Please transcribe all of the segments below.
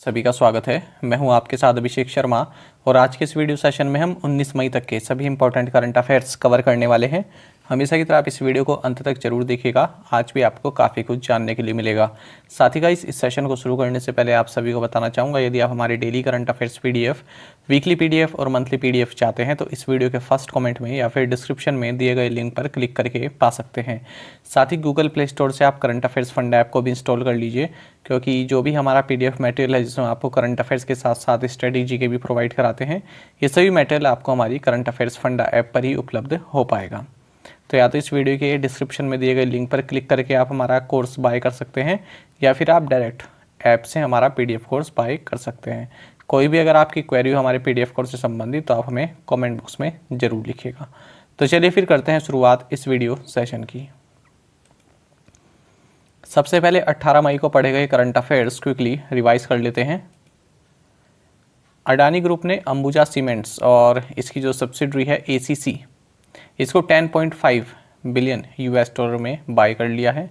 सभी का स्वागत है। मैं हूं आपके साथ अभिषेक शर्मा और आज के इस वीडियो सेशन में हम 19 मई तक के सभी इंपॉर्टेंट करंट अफेयर्स कवर करने वाले हैं। हमेशा की तरह आप इस वीडियो को अंत तक जरूर देखिएगा, आज भी आपको काफ़ी कुछ जानने के लिए मिलेगा। साथ ही गाइस, इस सेशन को शुरू करने से पहले आप सभी को बताना चाहूँगा, यदि आप हमारे daily current affairs PDF, weekly PDF और मंथली पीडीएफ चाहते हैं तो इस वीडियो के फर्स्ट कमेंट में या फिर डिस्क्रिप्शन में दिए गए लिंक पर क्लिक करके पा सकते हैं। साथ ही गूगल प्ले स्टोर से आप करंट अफेयर्स फंड ऐप को भी इंस्टॉल कर लीजिए, क्योंकि जो भी हमारा पीडीएफ मटेरियल है जिसमें आपको करंट अफेयर्स के साथ साथ स्ट्रेटेजी के भी प्रोवाइड कराते हैं, ये सभी मटेरियल आपको हमारी करंट अफेयर्स फंड ऐप पर ही उपलब्ध हो पाएगा। तो या तो इस वीडियो के डिस्क्रिप्शन में दिए गए लिंक पर क्लिक करके आप हमारा कोर्स बाय कर सकते हैं या फिर आप डायरेक्ट ऐप से हमारा पीडीएफ कोर्स बाय कर सकते हैं। कोई भी अगर आपकी क्वेरी हो हमारे पीडीएफ कोर्स से संबंधित तो आप हमें कमेंट बॉक्स में ज़रूर लिखिएगा। तो चलिए फिर करते हैं शुरुआत इस वीडियो सेशन की। सबसे पहले 18 मई को पढ़े गए करंट अफेयर्स क्विकली रिवाइज कर लेते हैं। अडानी ग्रुप ने अंबुजा सीमेंट्स और इसकी जो सब्सिडरी है एसीसी, इसको 10.5 बिलियन यूएस डॉलर में बाय कर लिया है,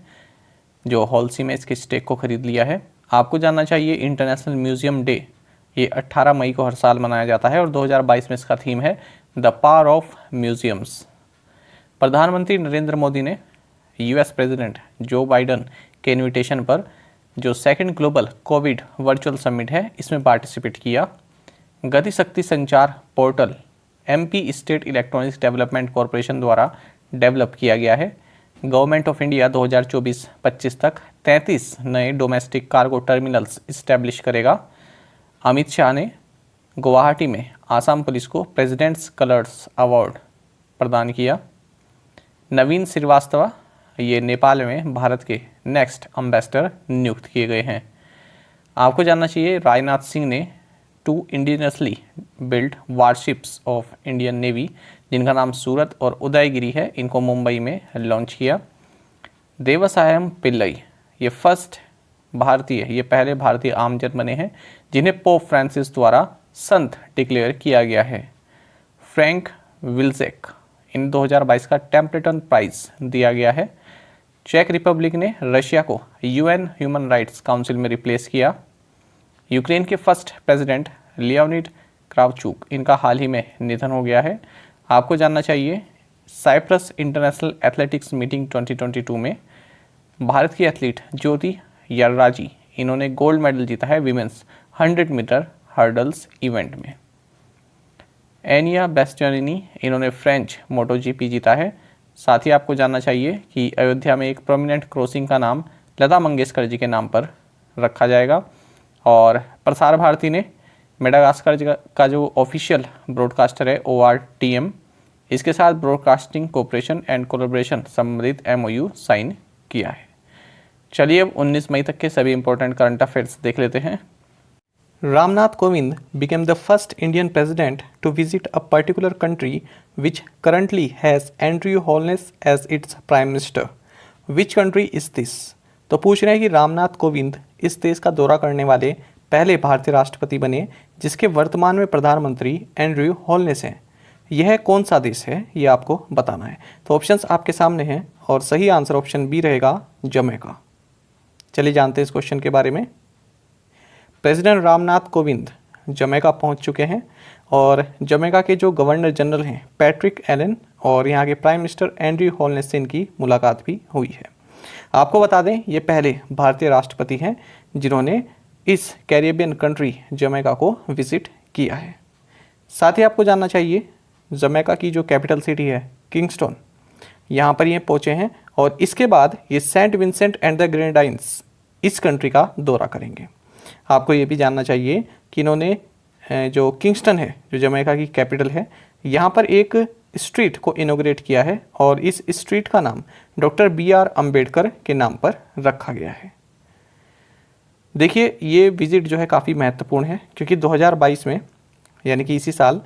जो हॉलसी में इसके स्टेक को खरीद लिया है। आपको जानना चाहिए इंटरनेशनल म्यूजियम डे ये 18 मई को हर साल मनाया जाता है और 2022 में इसका थीम है द पावर ऑफ म्यूजियम्स। प्रधानमंत्री नरेंद्र मोदी ने यूएस प्रेसिडेंट जो बाइडन के इनविटेशन पर जो second global Covid virtual summit है इसमें पार्टिसिपेट किया। गति शक्ति संचार portal MP state electronics development corporation द्वारा डेवलप किया गया है। गवर्नमेंट ऑफ इंडिया 2024-25 तक 33 नए डोमेस्टिक कार्गो टर्मिनल्स इस्टेब्लिश करेगा। अमित शाह ने गुवाहाटी में आसाम पुलिस को प्रेसिडेंट्स कलर्स अवार्ड प्रदान किया। नवीन श्रीवास्तव ये नेपाल में भारत के नेक्स्ट एम्बेसडर नियुक्त किए गए हैं। आपको जानना चाहिए राजनाथ सिंह ने 2 indigenously build warships of Indian navy, जिनका नाम सूरत और उदयगिरी है, इनको मुंबई में लॉन्च किया। देवसायम पिल्लई ये पहले भारतीय आमजन बने हैं जिन्हें पोप फ्रांसिस द्वारा संत डिक्लेयर किया गया है। फ्रैंक विल्जेक इन 2022 का टेम्पलेटन प्राइज दिया गया है। चेक रिपब्लिक ने रशिया को यूएन ह्यूमन राइट्स काउंसिल में रिप्लेस किया। यूक्रेन के फर्स्ट प्रेसिडेंट लियोनिड क्रावचुक, इनका हाल ही में निधन हो गया है। आपको जानना चाहिए साइप्रस इंटरनेशनल एथलेटिक्स मीटिंग 2022 में भारत की एथलीट ज्योति यर्राजी, इन्होंने गोल्ड मेडल जीता है विमेंस 100 मीटर हर्डल्स इवेंट में। एनिया बेस्टियानिनी, इन्होंने फ्रेंच मोटोजीपी जीता है। साथ ही आपको जानना चाहिए कि अयोध्या में एक प्रोमिनेंट क्रॉसिंग का नाम लता मंगेशकर जी के नाम पर रखा जाएगा। और प्रसार भारती ने मेडागास्कर का जो ऑफिशियल ब्रॉडकास्टर है ORTM, इसके साथ ब्रॉडकास्टिंग कोऑपरेशन एंड कोलैबोरेशन संबंधित MOU साइन किया है। चलिए अब 19 मई तक के सभी इंपॉर्टेंट करंट अफेयर्स देख लेते हैं। Ramnath Kovind became the first Indian president to visit a particular country which currently has Andrew Holness as its prime minister. Which country is this? तो पूछ रहे हैं कि रामनाथ कोविंद इस देश का दौरा करने वाले पहले भारतीय राष्ट्रपति बने जिसके वर्तमान में प्रधानमंत्री एंड्रयू हॉलनेस हैं। यह कौन सा देश है, ये आपको बताना है। तो ऑप्शंस आपके सामने हैं और सही आंसर ऑप्शन बी रहेगा, जमैका। चलिए जानते हैं इस क्वेश्चन के बारे में। प्रेसिडेंट रामनाथ कोविंद जमैका पहुंच चुके हैं और जमैका के जो गवर्नर जनरल हैं पैट्रिक एलन और यहाँ के प्राइम मिनिस्टर एंड्रयू हॉलनेस से इनकी मुलाकात भी हुई है। आपको बता दें ये पहले भारतीय राष्ट्रपति हैं जिन्होंने इस कैरिबियन कंट्री जमैका को विजिट किया है। साथ ही आपको जानना चाहिए जमैका की जो कैपिटल सिटी है किंगस्टन, यहाँ पर ये पहुँचे हैं और इसके बाद ये Saint Vincent and the Grenadines इस कंट्री का दौरा करेंगे। आपको ये भी जानना चाहिए कि इन्होंने जो किंगस्टन है जो जमैका की कैपिटल है, यहाँ पर एक स्ट्रीट को इनोग्रेट किया है और इस स्ट्रीट का नाम डॉक्टर BR अम्बेडकर के नाम पर रखा गया है। देखिए ये विजिट जो है काफ़ी महत्वपूर्ण है क्योंकि 2022 में यानी कि इसी साल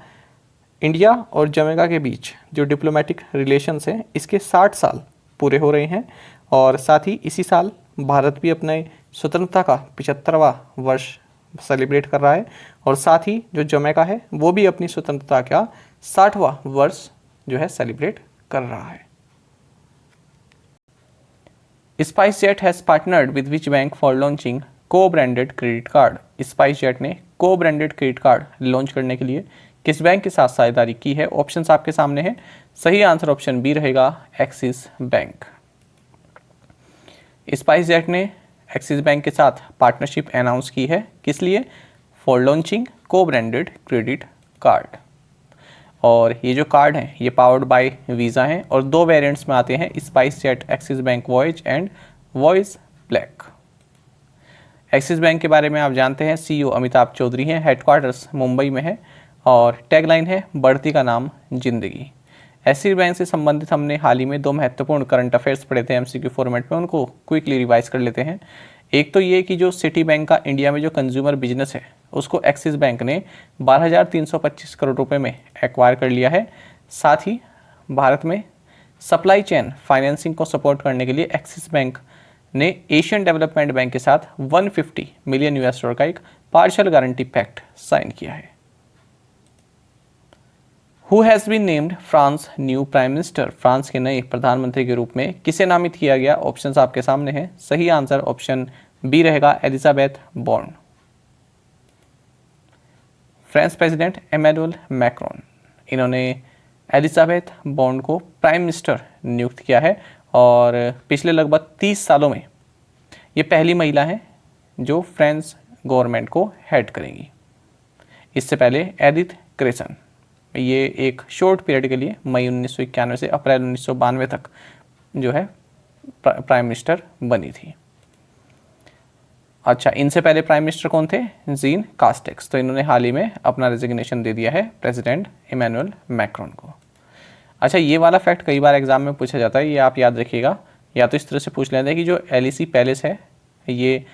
इंडिया और जमैका के बीच जो डिप्लोमेटिक रिलेशंस हैं इसके 60 साल पूरे हो रहे हैं और साथ ही इसी साल भारत भी अपने स्वतंत्रता का 75वां वर्ष सेलिब्रेट कर रहा है और साथ ही जो जमैका है वो भी अपनी स्वतंत्रता का 60वां वर्ष जो है सेलिब्रेट कर रहा है। SpiceJet has partnered with which bank for launching को branded credit card. Spice jet ने को ब्रांडेड क्रेडिट कार्ड लॉन्च करने के लिए किस बैंक के साथ साझेदारी की है? ऑप्शंस आपके सामने हैं। सही आंसर ऑप्शन बी रहेगा, एक्सिस बैंक। स्पाइस जेट ने एक्सिस बैंक के साथ पार्टनरशिप अनाउंस की है, किस लिए? फॉर लॉन्चिंग को ब्रांडेड क्रेडिट कार्ड। और ये जो कार्ड हैं ये पावर्ड बाय वीज़ा हैं और 2 वेरिएंट्स में आते हैं, spice jet axis bank voyage and voyage black. Axis bank के बारे में आप जानते हैं, सीईओ अमिताभ चौधरी हैं, हेडक्वार्टर्स मुंबई में है और टैगलाइन है बढ़ती का नाम जिंदगी। एक्सिस बैंक से संबंधित हमने हाल ही में 2 महत्वपूर्ण करंट अफेयर्स पढ़े थे एमसीक्यू फॉर्मेट में, उनको क्विकली रिवाइज कर लेते हैं। एक तो ये कि जो सिटी बैंक का इंडिया में जो कंज्यूमर बिजनेस है उसको एक्सिस बैंक ने 12,325 करोड़ रुपए में एक्वायर कर लिया है। साथ ही भारत में सप्लाई चेन फाइनेंसिंग को सपोर्ट करने के लिए एक्सिस बैंक ने एशियन डेवलपमेंट बैंक के साथ 150 मिलियन US$ का एक पार्शियल गारंटी पैक्ट साइन किया है। Who has been named France new prime minister? France के नए प्रधानमंत्री के रूप में किसे नामित किया गया? ऑप्शंस आपके सामने हैं। सही आंसर ऑप्शन बी रहेगा, Elizabeth Borne. French president Emmanuel Macron, इन्होंने एलिजाबेथ बॉर्न को प्राइम मिनिस्टर नियुक्त किया है और पिछले लगभग 30 सालों में ये पहली महिला है जो फ्रेंच गवर्नमेंट को हेड करेंगी। इससे पहले एडिथ क्रेसन, ये एक शॉर्ट पीरियड के लिए मई 1991 से अप्रैल 1992 तक जो है प्राइम मिनिस्टर बनी थी। अच्छा, इनसे पहले प्राइम मिनिस्टर कौन थे? Jean Castex. तो इन्होंने हाल ही में अपना रेजिग्नेशन दे दिया है प्रेसिडेंट इमैनुअल मैक्रोन को। अच्छा, ये वाला फैक्ट कई बार एग्जाम में पूछा जाता है, ये आप याद रखिएगा। या तो इस तरह से पूछ लेते हैं कि जो एलईसी पैलेस है ये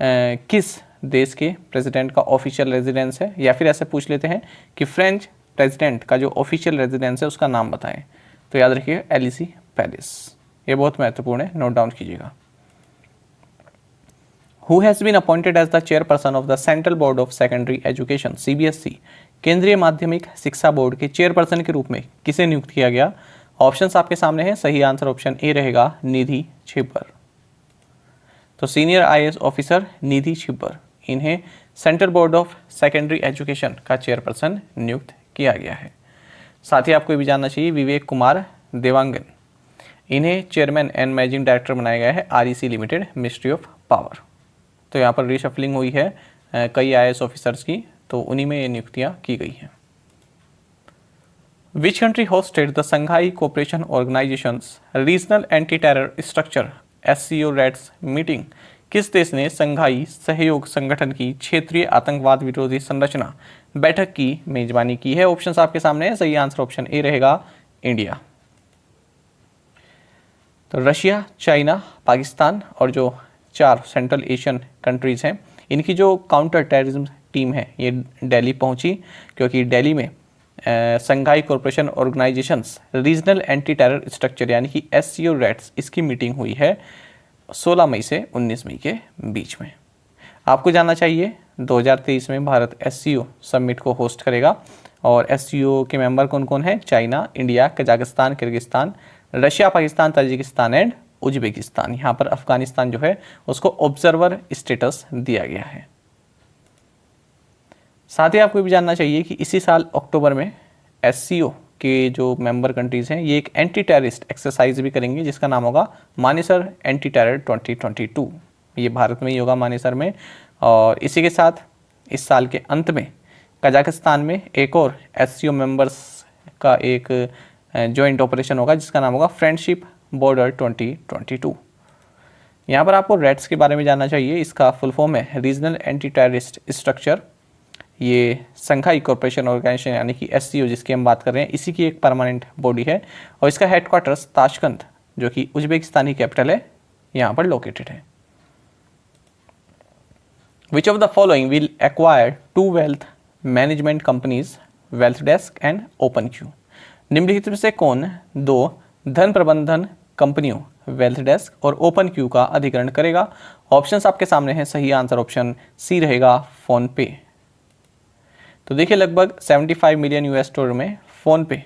किस देश के प्रेसिडेंट का ऑफिशियल रेजिडेंस है, या फिर ऐसे पूछ लेते हैं कि फ्रेंच प्रेसिडेंट का जो ऑफिशियल रेजिडेंस है उसका नाम बताएं। तो याद रखिएगा एलईसी पैलेस, ये बहुत महत्वपूर्ण है, नोट डाउन कीजिएगा। Who has been appointed as the chairperson of the Central Board of Secondary Education (CBSE)? केंद्रीय माध्यमिक शिक्षा बोर्ड के चेयरपर्सन के रूप में किसे नियुक्त किया गया? ऑप्शंस आपके सामने हैं। सही आंसर ऑप्शन ए रहेगा, निधि छिब्बर। तो सीनियर आईएएस ऑफिसर निधि छिब्बर, इन्हें central board of secondary education का चेयरपर्सन नियुक्त किया गया है। साथ ही आपको ये भी जानना चाहिए, विवेक कुमार देवांगन, इन्हें चेयरमैन एंड मैनेजिंग डायरेक्टर बनाया गया है REC limited, ministry of power. तो यहाँ पर रिशफलिंग हुई है कई आईएएस ऑफिसर्स की, तो उन्हीं में ये नियुक्तियाँ की गई हैं। Which country hosted the Shanghai cooperation organisations regional anti terror structure SCO RATS meeting? किस देश ने संघाई सहयोग संगठन की क्षेत्रीय आतंकवाद विरोधी संरचना बैठक की मेजबानी की है? ऑप्शंस आपके सामने है। सही आंसर ऑप्शन ए रहेगा, इंडिया। तो रशिया, चाइना, पाकिस्तान और जो 4 सेंट्रल एशियन कंट्रीज़ हैं, इनकी जो काउंटर टेररिज्म टीम है ये दिल्ली पहुंची, क्योंकि दिल्ली में Shanghai cooperation organisations regional anti terror structure यानी कि SCO रेड्स, इसकी मीटिंग हुई है 16 मई से 19 मई के बीच में। आपको जानना चाहिए 2023 में भारत SCO समिट को होस्ट करेगा और SCO के मेंबर कौन कौन हैं? China, India, Kazakhstan, Kyrgyzstan, Russia, Pakistan, Tajikistan and Uzbekistan. यहाँ पर अफगानिस्तान जो है उसको ऑब्जर्वर स्टेटस दिया गया है। साथ ही आपको भी जानना चाहिए कि इसी साल अक्टूबर में SCO के जो मेंबर कंट्रीज़ हैं ये एक एंटी टेररिस्ट एक्सरसाइज भी करेंगे जिसका नाम होगा मानेसर एंटी टेरर 2022। ये भारत में ही होगा, मानेसर में। और इसी के साथ इस साल के अंत में कजाकिस्तान में एक और SCO मेंबर्स का एक जॉइंट ऑपरेशन होगा जिसका नाम होगा फ्रेंडशिप बॉर्डर 2022। यहाँ पर आपको रेड्स के बारे में जानना चाहिए। इसका फुल फॉर्म है रीजनल एंटी टेररिस्ट स्ट्रक्चर। ये संघाई कोऑपरेशन ऑर्गेनाइजेशन यानी कि SCO जिसकी हम बात कर रहे हैं, इसी की एक परमानेंट बॉडी है और इसका हेडक्वार्टर्स ताशकंद जो कि उज्बेकिस्तानी कैपिटल है, यहाँ पर लोकेटेड है। Which of the following will acquire 2 wealth management companies, wealth desk and open Q? निम्नलिखित में से कौन 2 धन प्रबंधन कंपनियों वेल्थ डेस्क और ओपन क्यू का अधिग्रहण करेगा? ऑप्शंस आपके सामने हैं। सही आंसर ऑप्शन सी रहेगा, फोन पे। तो देखिए लगभग 75 मिलियन US$ में फोन पे,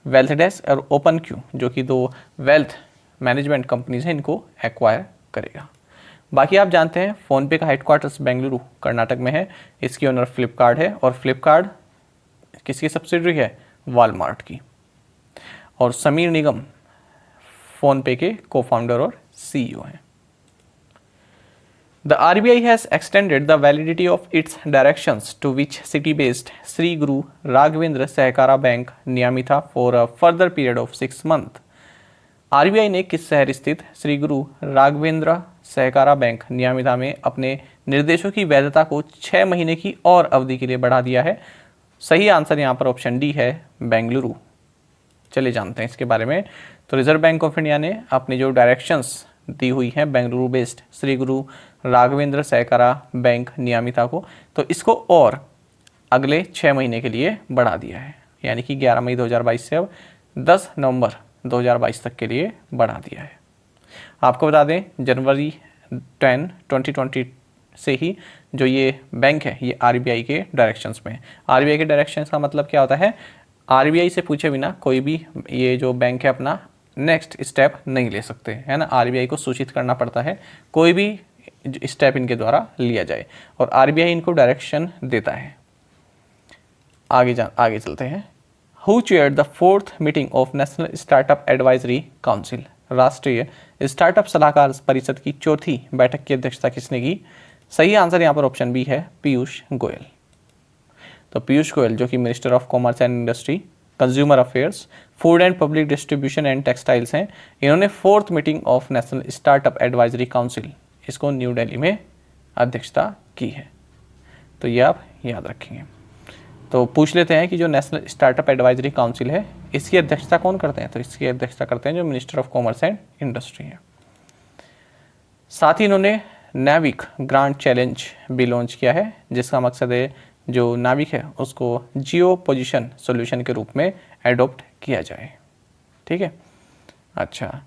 वेल्थ डेस्क और ओपन क्यू जो कि 2 वेल्थ मैनेजमेंट कंपनीज हैं इनको एक्वायर करेगा। बाकी आप जानते हैं फ़ोनपे का हेडक्वार्टर्स बेंगलुरु कर्नाटक में है, इसकी ओनर फ्लिपकार्ट है और फ्लिपकार्ट किसकी सब्सिडरी है? वॉलमार्ट की। और समीर निगम फ़ोनपे के को फाउंडर और CEO हैं। The RBI has extended the validity of its directions to which city-based Sri Guru Raghavendra Sahakara Bank Niyamita for a further period of 6 months. RBI ने किस शहर स्थित श्री गुरु राघवेंद्र सहकारा बैंक नियमिता में अपने निर्देशों की वैधता को 6 महीने की और अवधि के लिए बढ़ा दिया है? सही आंसर यहाँ पर ऑप्शन डी है, बेंगलुरु। चलिए जानते हैं इसके बारे में। तो रिजर्व बैंक ऑफ इंडिया ने अपनी जो डायरेक्शंस दी हुई हैं बेंगलुरु बेस्ड श्री गुरु राघवेंद्र सहकारा बैंक नियमिता को, तो इसको और अगले 6 महीने के लिए बढ़ा दिया है, यानी कि 11 मई 2022 से अब 10 नवंबर 2022 तक के लिए बढ़ा दिया है। आपको बता दें जनवरी 10, 2020 से ही जो ये बैंक है ये RBI के डायरेक्शंस में है। RBI के डायरेक्शंस का मतलब क्या होता है? RBI से पूछे बिना कोई भी ये जो बैंक है अपना नेक्स्ट स्टेप नहीं ले सकते, है ना। RBI को सूचित करना पड़ता है कोई भी स्टेप इनके द्वारा लिया जाए और RBI इनको डायरेक्शन देता है। आगे चलते हैं। Who chaired the 4th meeting of National Startup Advisory Council? राष्ट्रीय स्टार्टअप सलाहकार परिषद की 4थी बैठक की अध्यक्षता किसने की? सही आंसर यहाँ पर ऑप्शन बी है, पीयूष गोयल। तो पीयूष गोयल जो कि minister of commerce and industry, consumer affairs, food and public distribution and textiles हैं। इन्होंने 4th meeting of national startup advisory council इसको न्यू दिल्ली में अध्यक्षता की है। तो ये आप याद रखेंगे। तो पूछ लेते हैं कि जो नेशनल स्टार्टअप एडवाइजरी काउंसिल है इसकी अध्यक्षता कौन करते हैं? तो इसकी अध्यक्षता करते हैं जो minister of commerce and industry है। साथ ही इन्होंने नाविक ग्रांड चैलेंज भी लॉन्च किया है, जिसका मकसद है जो नाविक है उसको जियो पोजिशन सोल्यूशन के रूप में एडॉप्ट किया जाए। ठीक है, अच्छा,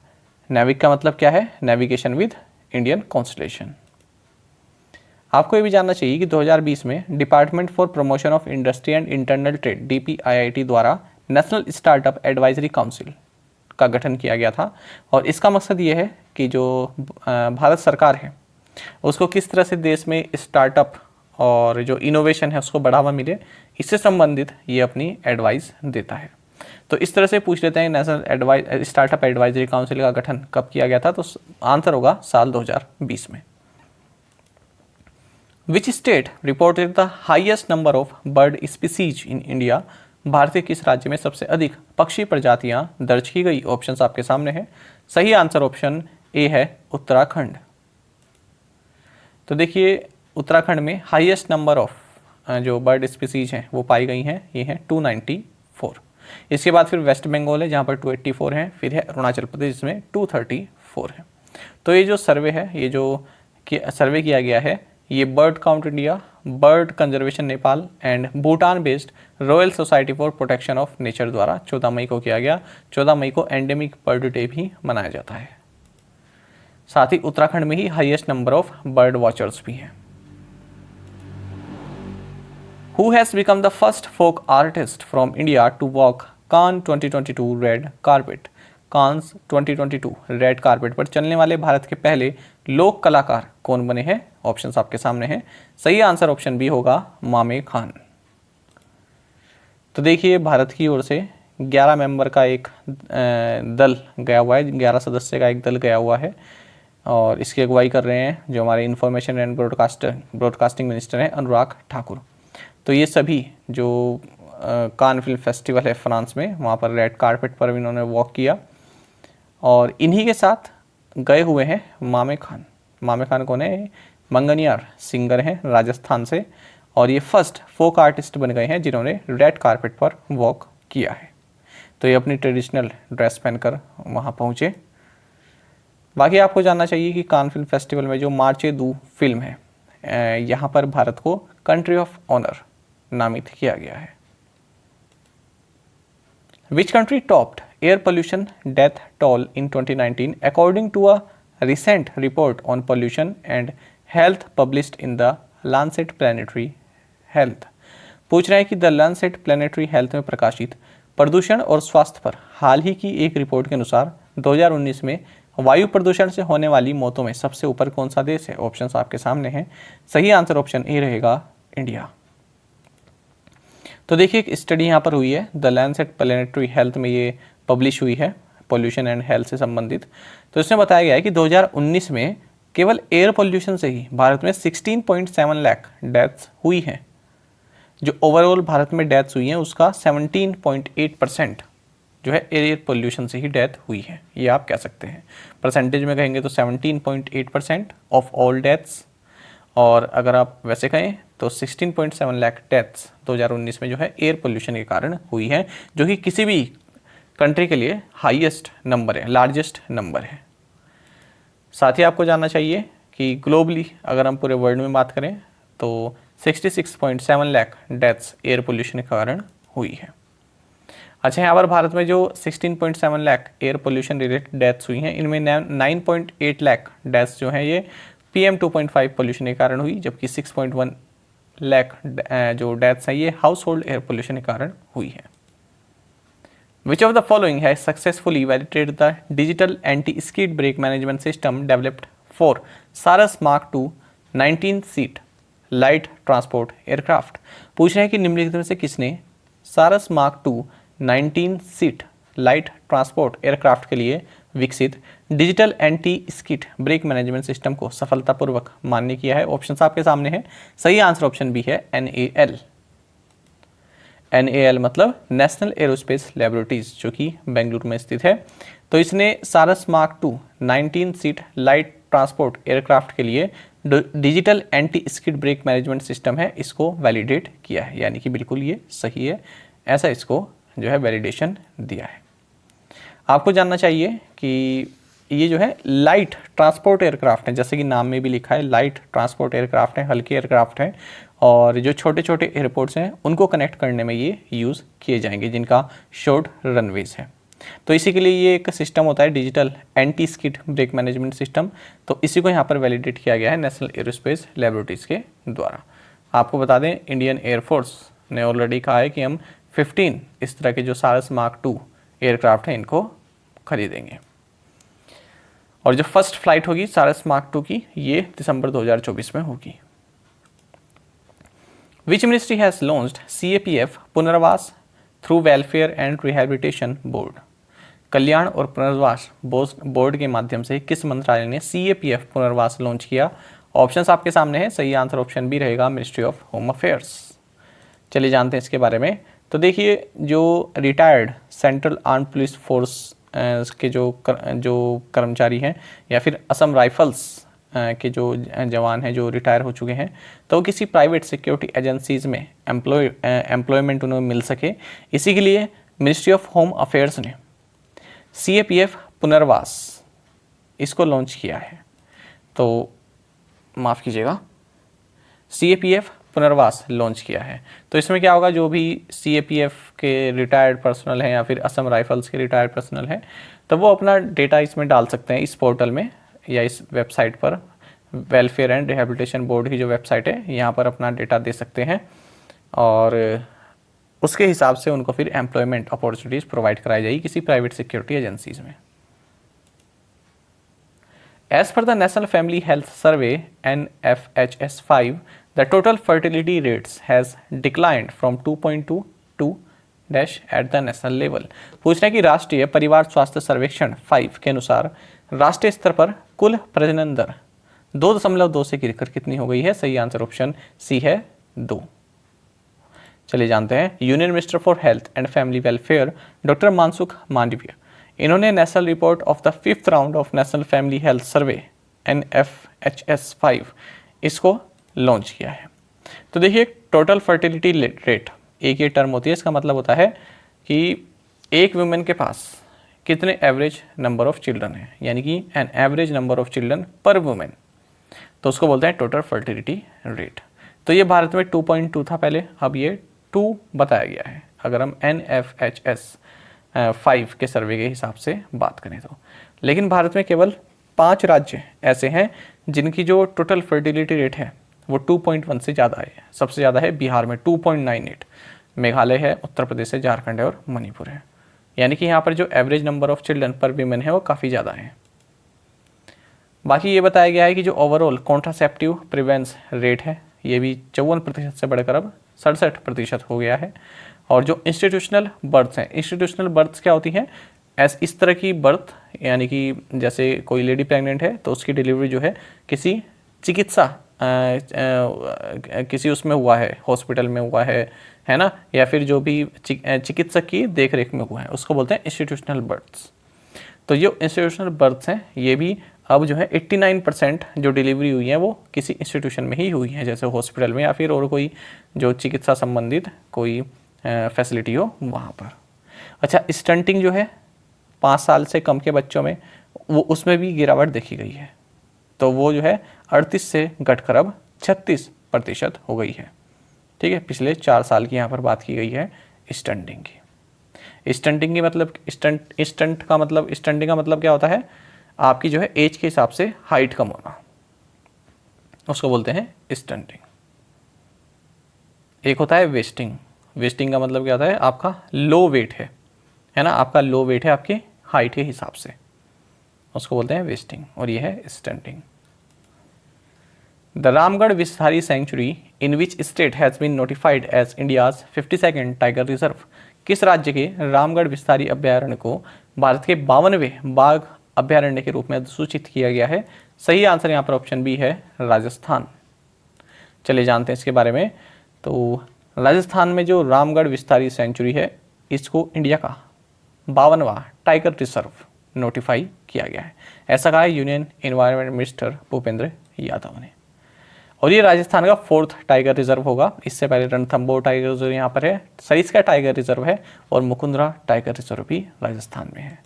नाविक का मतलब क्या है? Navigation with Indian constellation. आपको ये भी जानना चाहिए कि 2020 में department for promotion of industry and internal trade DPIIT द्वारा नेशनल स्टार्टअप एडवाइजरी काउंसिल का गठन किया गया था और इसका मकसद ये है कि जो भारत सरकार है उसको किस तरह से देश में स्टार्टअप और जो इनोवेशन है उसको बढ़ावा मिले, इससे संबंधित ये अपनी एडवाइस देता है। तो इस तरह से पूछ लेते हैं नेशनल स्टार्टअप एडवाइजरी काउंसिल का गठन कब किया गया था? तो आंसर होगा साल 2020 में। Which state reported the highest number of bird species in India? भारतीय किस राज्य में सबसे अधिक पक्षी प्रजातियां दर्ज की गई? ऑप्शंस आपके सामने हैं। सही आंसर ऑप्शन ए है, उत्तराखंड। तो देखिए उत्तराखंड में हाईएस्ट नंबर ऑफ जो बर्ड स्पीसीज हैं वो पाई गई हैं, ये हैं 294। इसके बाद फिर वेस्ट बंगाल है जहाँ पर 284 हैं, फिर है अरुणाचल प्रदेश जिसमें 234 है। तो ये जो सर्वे है, ये जो सर्वे किया गया है, ये bird count India, bird conservation Nepal and Bhutan based royal society for protection of nature द्वारा 14 मई को किया गया। 14 मई को एंडेमिक बर्ड डे भी मनाया जाता है। साथ ही उत्तराखंड में ही highest number of bird watchers भी हैं। Who has become the first folk artist from India to walk Cannes 2022 red carpet? Cannes 2022 red carpet पर चलने वाले भारत के पहले लोक कलाकार कौन बने हैं? ऑप्शंस आपके सामने हैं। सही आंसर ऑप्शन बी होगा, मामे खान। तो देखिए भारत की ओर से 11 मेंबर का एक दल गया हुआ है, 11 सदस्य का एक दल गया हुआ है और इसकी अगुवाई कर रहे हैं जो हमारे इंफॉर्मेशन एंड ब्रॉडकास्टिंग मिनिस्टर हैं अनुराग ठाकुर। तो ये सभी जो कान फिल्म फेस्टिवल है फ्रांस में, वहाँ पर रेड कारपेट पर इन्होंने वॉक किया और इन्हीं के साथ गए हुए हैं मामे खान। मामे खान कौन है? मंगनियार सिंगर हैं राजस्थान से और ये फर्स्ट फोक आर्टिस्ट बन गए हैं जिन्होंने रेड कारपेट पर वॉक किया है। तो ये अपनी ट्रेडिशनल ड्रेस पहनकर वहाँ पहुँचे। बाकी आपको जानना चाहिए कि कान फिल्म फेस्टिवल में जो मार्चे दू फिल्म है, यहाँ पर भारत को कंट्री ऑफ ऑनर नामित किया गया है। Which country topped air pollution death toll in 2019 according to a recent report on pollution and health published in the Lancet Planetary Health? पूछ रहे हैं कि द लैंसेट प्लैनेटरी हेल्थ में प्रकाशित प्रदूषण और स्वास्थ्य पर हाल ही की एक रिपोर्ट के अनुसार 2019 में वायु प्रदूषण से होने वाली मौतों में सबसे ऊपर कौन सा देश है? ऑप्शंस आपके सामने हैं। सही आंसर ऑप्शन ए रहेगा, इंडिया। तो देखिए एक स्टडी यहाँ पर हुई है, द लैंसेट प्लैनेटरी हेल्थ में ये पब्लिश हुई है, पॉल्यूशन एंड हेल्थ से संबंधित। तो इसमें बताया गया है कि 2019 में केवल एयर पॉल्यूशन से ही भारत में 16.7 लाख डेथ्स हुई हैं। जो ओवरऑल भारत में डेथ्स हुई हैं उसका 17.8% जो है एयर पोल्यूशन से ही डेथ हुई है, ये आप कह सकते हैं। परसेंटेज में कहेंगे तो 17.8% ऑफ ऑल डेथ्स, और अगर आप वैसे कहें तो 16.7 लाख डेथ्स 2019 में जो है एयर पोल्यूशन के कारण हुई है, जो कि किसी भी कंट्री के लिए हाईएस्ट नंबर है, लार्जेस्ट नंबर है। साथ ही आपको जानना चाहिए कि ग्लोबली अगर हम पूरे वर्ल्ड में बात करें तो 66.7 लाख डेथ्स एयर पोल्यूशन के कारण हुई है। अच्छा, यहाँ पर भारत में जो 16.7 lakh air pollution related deaths हुई हैं, इनमें 9.8 लाख डेथ्स जो हैं ये PM 2.5 पोल्यूशन के कारण हुई, जबकि 6.1 लाख जो डेथ्स हैं ये हाउस होल्ड एयर पोल्यूशन के कारण हुई है। Which of the following has successfully validated the digital anti-skid brake management system developed for Saras Mark II 19-seat light transport aircraft? पूछ रहे हैं कि निम्नलिखित में से किसने सारस मार्क II 19-सीट लाइट ट्रांसपोर्ट एयरक्राफ्ट के लिए विकसित digital anti skid brake management system को सफलतापूर्वक मान्य किया है? ऑप्शंस आपके सामने हैं। सही आंसर ऑप्शन बी है, NAL। NAL मतलब नेशनल एरोस्पेस लैबोरेटरीज, जो कि बेंगलुरु में स्थित है। तो इसने सारस मार्क II 19-सीट लाइट ट्रांसपोर्ट एयरक्राफ्ट के लिए digital anti skid brake management system है, इसको वैलिडेट किया है, यानी कि बिल्कुल ये सही है, ऐसा इसको जो है वैलिडेशन दिया है। आपको जानना चाहिए कि ये जो है लाइट ट्रांसपोर्ट एयरक्राफ्ट है, जैसे कि नाम में भी लिखा है लाइट ट्रांसपोर्ट एयरक्राफ्ट है, हल्के एयरक्राफ्ट हैं, और जो छोटे छोटे एयरपोर्ट्स हैं उनको कनेक्ट करने में ये यूज़ किए जाएंगे, जिनका शॉर्ट रनवेज है। तो इसी के लिए ये एक सिस्टम होता है digital anti skid brake management system, तो इसी को यहाँ पर वैलिडेट किया गया है नेशनल एरोस्पेस लैबोरेटरीज के द्वारा। आपको बता दें इंडियन एयरफोर्स ने ऑलरेडी कहा है कि हम 15 इस तरह के जो सारस मार्क II एयरक्राफ्ट हैं इनको खरीदेंगे, और जो फर्स्ट फ्लाइट होगी सारस मार्क II की ये दिसंबर 2024 में होगी। Which ministry has launched CAPF Punarvas through welfare and rehabilitation board? कल्याण और पुनर्वास बोर्ड के माध्यम से किस मंत्रालय ने CAPF पुनर्वास लॉन्च किया? ऑप्शंस आपके सामने हैं। सही आंसर ऑप्शन बी रहेगा, मिनिस्ट्री ऑफ होम अफेयर्स। चलिए जानते हैं इसके बारे में। तो देखिए जो retired central arm police force के जो कर्मचारी हैं या फिर असम राइफल्स के जो जवान हैं जो रिटायर हो चुके हैं, तो वो किसी प्राइवेट सिक्योरिटी एजेंसीज़ में एम्प्लॉयमेंट उन्हें मिल सके, इसी के लिए मिनिस्ट्री ऑफ होम अफेयर्स ने CAPF पुनर्वास इसको लॉन्च किया है। तो माफ़ कीजिएगा, CAPF पुनर्वास लॉन्च किया है। तो इसमें क्या होगा, जो भी CAPF के रिटायर्ड पर्सनल हैं या फिर असम राइफल्स के रिटायर्ड पर्सनल हैं, तो वो अपना डेटा इसमें डाल सकते हैं इस पोर्टल में या इस वेबसाइट पर। वेलफेयर एंड रिहैबिलिटेशन बोर्ड की जो वेबसाइट है यहाँ पर अपना डेटा दे सकते हैं, और उसके हिसाब से उनको फिर एम्प्लॉयमेंट अपॉर्चुनिटीज़ प्रोवाइड कराई जाएगी किसी प्राइवेट सिक्योरिटी एजेंसीज़ में। As per the National Family Health Survey NFHS5, the total fertility rates has declined from 2.2 to dash at the national level. पूछना है कि राष्ट्रीय परिवार स्वास्थ्य सर्वेक्षण 5 के अनुसार राष्ट्रीय स्तर पर कुल प्रजनन दर 2.2 से गिरकर कितनी हो गई है? सही आंसर ऑप्शन सी है, 2। चलिए जानते हैं। Union minister for health and family welfare doctor Mansukh Mandaviya, इन्होंने national report of the 5th round of national family health survey NFHS5 इसको लॉन्च किया है। तो देखिए टोटल फर्टिलिटी रेट एक ये टर्म होती है, इसका मतलब होता है कि एक वुमेन के पास कितने एवरेज नंबर ऑफ चिल्ड्रन है, यानी कि an average number of children पर वुमेन, तो उसको बोलते हैं टोटल फर्टिलिटी रेट। तो ये भारत में 2.2 था पहले, अब ये 2 बताया गया है अगर हम NFHS5 के सर्वे के हिसाब से बात करें तो। लेकिन भारत में केवल 5 राज्य ऐसे हैं जिनकी जो टोटल फर्टिलिटी रेट है वो 2.1 से ज़्यादा है। सबसे ज़्यादा है बिहार में 2.98, मेघालय है, उत्तर प्रदेश है, झारखंड है और मणिपुर है। यानी कि यहाँ पर जो एवरेज नंबर ऑफ चिल्ड्रन पर वीमेन है वो काफ़ी ज़्यादा है। बाकी ये बताया गया है कि जो ओवरऑल कॉन्ट्रासेप्टिव प्रिवेंस रेट है ये भी 54% से बढ़कर अब 67% हो गया है। और जो इंस्टीट्यूशनल बर्थ्स हैं, इंस्टीट्यूशनल बर्थ्स क्या होती हैं, इस तरह की बर्थ, यानी कि जैसे कोई लेडी प्रेग्नेंट है तो उसकी डिलीवरी जो है किसी चिकित्सा किसी उसमें हुआ है, हॉस्पिटल में हुआ है ना, या फिर जो भी चिकित्सक की देखरेख में हुआ है उसको बोलते हैं इंस्टीट्यूशनल बर्थ्स। तो ये इंस्टीट्यूशनल बर्थ्स हैं ये भी अब जो है 89% जो डिलीवरी हुई है वो किसी इंस्टीट्यूशन में ही हुई है, जैसे हॉस्पिटल में या फिर और कोई जो चिकित्सा संबंधित कोई फैसिलिटी हो वहाँ पर। अच्छा, स्टंटिंग जो है 5 साल से कम के बच्चों में वो उसमें भी गिरावट देखी गई है, तो वो जो है 38 से घटकर अब 36% हो गई है। ठीक है, पिछले 4 साल की यहाँ पर बात की गई है स्टंटिंग की। स्टंटिंग की मतलब स्टंटिंग का मतलब क्या होता है, आपकी जो है एज के हिसाब से हाइट कम होना, उसको बोलते हैं स्टंटिंग। एक होता है वेस्टिंग। वेस्टिंग का मतलब क्या होता है, आपका लो वेट है ना, आपका लो वेट है आपकी हाइट के हिसाब से, उसको बोलते हैं वेस्टिंग, और ये है stunting. The Ramgarh Vishdhari sanctuary in which state has been notified as India's 52nd tiger reserve. किस राज्य के रामगढ़ विस्तारी अभ्यारण्य को भारत के 52वें बाघ अभ्यारण्य के रूप में सूचित किया गया है? सही आंसर यहाँ पर ऑप्शन बी है, राजस्थान। चलिए जानते हैं इसके बारे में। तो राजस्थान में जो रामगढ़ विस्तारी सेंचुरी है इसको इंडिया का 52वां टाइगर रिजर्व नोटिफाई किया गया है, ऐसा कहा है union environment minister Bhupendra Yadav ने। और ये राजस्थान का 4th टाइगर रिजर्व होगा। इससे पहले रणथंबोर टाइगर रिजर्व यहाँ पर है, सरिस्का टाइगर रिजर्व है, और मुकुंदरा टाइगर रिजर्व भी राजस्थान में है।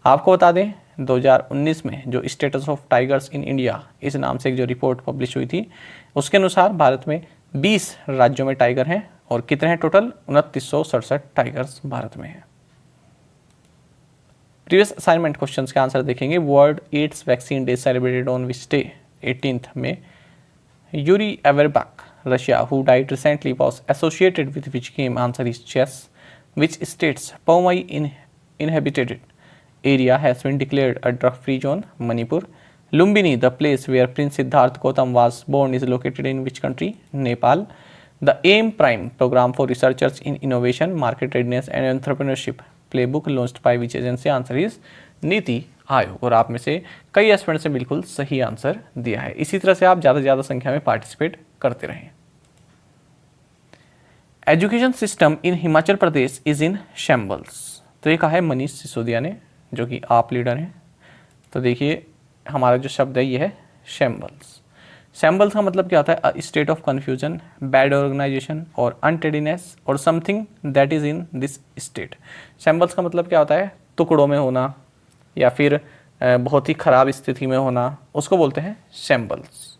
आपको बता दें 2019 में जो status of tigers in India इस नाम से एक जो रिपोर्ट पब्लिश हुई थी, उसके अनुसार भारत में 20 राज्यों में टाइगर हैं, और कितने हैं टोटल, 2967 टाइगर्स भारत में हैं। प्रीवियस असाइनमेंट क्वेश्चंस के आंसर देखेंगे। World AIDS Vaccine Day celebrated on which day? 18th में। Yuri Averbach, Russia, who died recently, was associated with which game? Answer is chess. Which state's Paumai inhabited area has been declared a drug-free zone? Manipur. Lumbini, the place where Prince Siddharth Gautam was born, is located in which country? Nepal. The AIM Prime program for researchers in innovation, market readiness and entrepreneurship playbook launched by which agency? Answer is NITI Aayog. और आप में से कई aspirants ने बिल्कुल सही answer दिया है। इसी तरह से आप ज़्यादा से ज़्यादा संख्या में पार्टिसिपेट करते रहें। Education system in Himachal Pradesh is in shambles. तो ये कहा है मनीष सिसोदिया ने, जो कि आप लीडर हैं। तो देखिए हमारा जो शब्द है ये है शैम्बल्स। शैम्बल्स का मतलब क्या होता है, a state of confusion, bad organisation और अनटेडीनेस और something that is in this state. Shambles का मतलब क्या होता है, टुकड़ों में होना या फिर बहुत ही ख़राब स्थिति में होना, उसको बोलते हैं शैम्बल्स।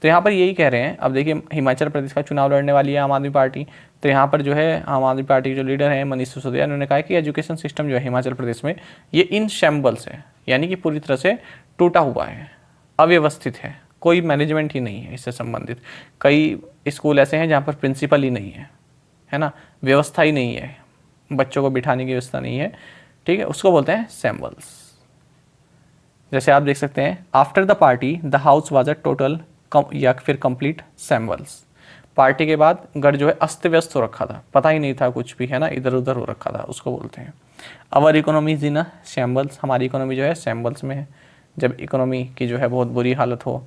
तो यहाँ पर यही कह रहे हैं। अब देखिए हिमाचल प्रदेश का चुनाव लड़ने वाली है आम आदमी पार्टी, तो यहाँ पर जो है आम आदमी पार्टी के जो लीडर हैं मनीष सिसोदिया, उन्होंने कहा कि एजुकेशन सिस्टम जो है हिमाचल प्रदेश में ये इन शैम्बल्स है, यानी कि पूरी तरह से टूटा हुआ है, अव्यवस्थित है, कोई मैनेजमेंट ही नहीं है इससे संबंधित। कई स्कूल ऐसे हैं जहाँ पर प्रिंसिपल ही नहीं है ना, व्यवस्था ही नहीं है, बच्चों को बिठाने की व्यवस्था नहीं है। ठीक है, उसको बोलते हैं शैम्बल्स। जैसे आप देख सकते हैं, after the party the house was a total या फिर कंप्लीट शैम्बल्स। पार्टी के बाद घर जो है अस्त व्यस्त हो रखा था, पता ही नहीं था कुछ भी, है ना, इधर उधर हो रखा था, उसको बोलते हैं our economy is in a shambles. हमारी इकोनॉमी जो है शैम्बल्स में है। जब इकोनॉमी की जो है बहुत बुरी हालत हो,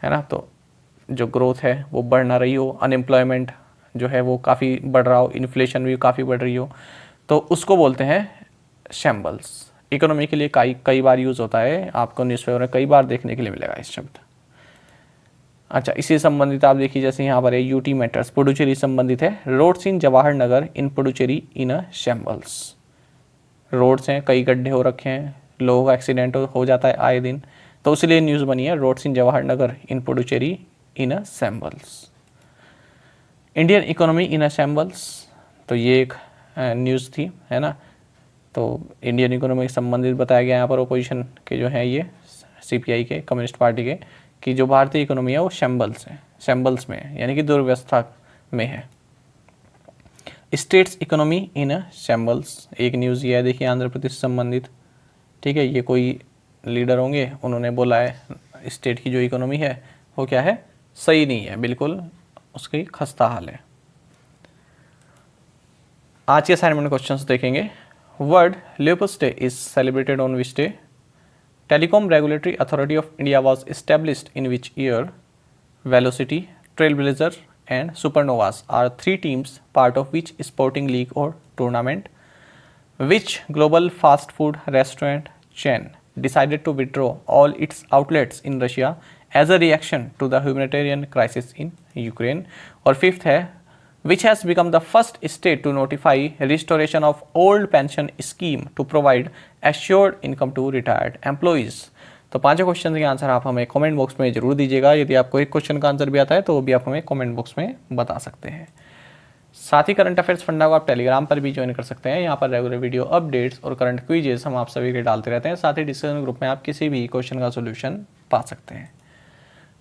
है ना, तो जो ग्रोथ है वो बढ़ ना रही हो, अनएम्प्लॉयमेंट जो है वो काफ़ी बढ़ रहा हो, इन्फ्लेशन भी काफ़ी बढ़ रही हो, तो उसको बोलते हैं शैम्बल्स। इकोनॉमी के लिए कई बार यूज़ होता है, आपको न्यूज़पेपर में कई बार देखने के लिए मिलेगा इस शब्द। अच्छा, इसी संबंधित आप देखिए, जैसे यहाँ पर है यूटी मैटर्स, पुडुचेरी संबंधित है। Roads in Jawahar Nagar in Puducherry in a shambles. Roads हैं, कई गड्ढे हो रखे हैं, लोगों का एक्सीडेंट हो जाता है आए दिन, तो इसलिए न्यूज़ बनी है roads in Jawahar Nagar in Puducherry in a shambles. Indian economy in a shambles, तो ये एक न्यूज़ थी, है ना। तो इंडियन इकोनॉमी से संबंधित बताया गया यहाँ पर ओपोजिशन के जो है ये सीपीआई के, कम्युनिस्ट पार्टी के, कि जो भारतीय इकोनॉमी है वो शैम्बल्स है, शैम्बल्स में है, यानी कि दुर्व्यवस्था में है। States economy in a shambles एक न्यूज़ ये है, देखिए आंध्र प्रदेश से संबंधित। ठीक है, ये कोई लीडर होंगे उन्होंने बोला है स्टेट की जो इकोनॉमी है वो क्या है, सही नहीं है, बिल्कुल उसकी खस्ता हाल है। आज के असाइनमेंट क्वेश्चंस देखेंगे। World lepers day is celebrated on which day? Telecom regulatory authority of India was established in which year? Velocity, trailblazer and supernovas are three teams part of which sporting league or tournament? Which global fast food restaurant chain decided to withdraw all its outlets in Russia as a reaction to the humanitarian crisis in Ukraine? और fifth है, which has become the first state to notify restoration of old pension scheme to provide assured income to retired employees? तो पांचों question के answer आप हमें comment box में जरूर दीजिएगा। यदि आपको एक क्वेश्चन का आंसर भी आता है तो वो भी आप हमें कमेंट बॉक्स में बता सकते हैं। साथ ही करंट अफेयर्स फंडा को आप टेलीग्राम पर भी ज्वाइन कर सकते हैं। यहाँ पर रेगुलर वीडियो अपडेट्स और करंट क्विजेस हम आप सभी के डालते रहते हैं। साथ ही डिस्कशन ग्रुप में आप किसी भी क्वेश्चन का सोल्यूशन पा सकते हैं।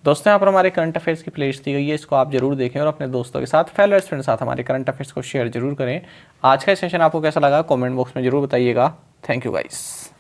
दोस्तों, यहाँ पर हमारे करंट अफेयर्स की प्लेलिस्ट दी गई है, इसको आप जरूर देखें और अपने दोस्तों के साथ, फेलो स्टूडेंट साथ हमारे करंट अफेयर्स को शेयर जरूर करें। आज का सेशन आपको कैसा लगा कमेंट बॉक्स में जरूर बताइएगा। Thank you guys.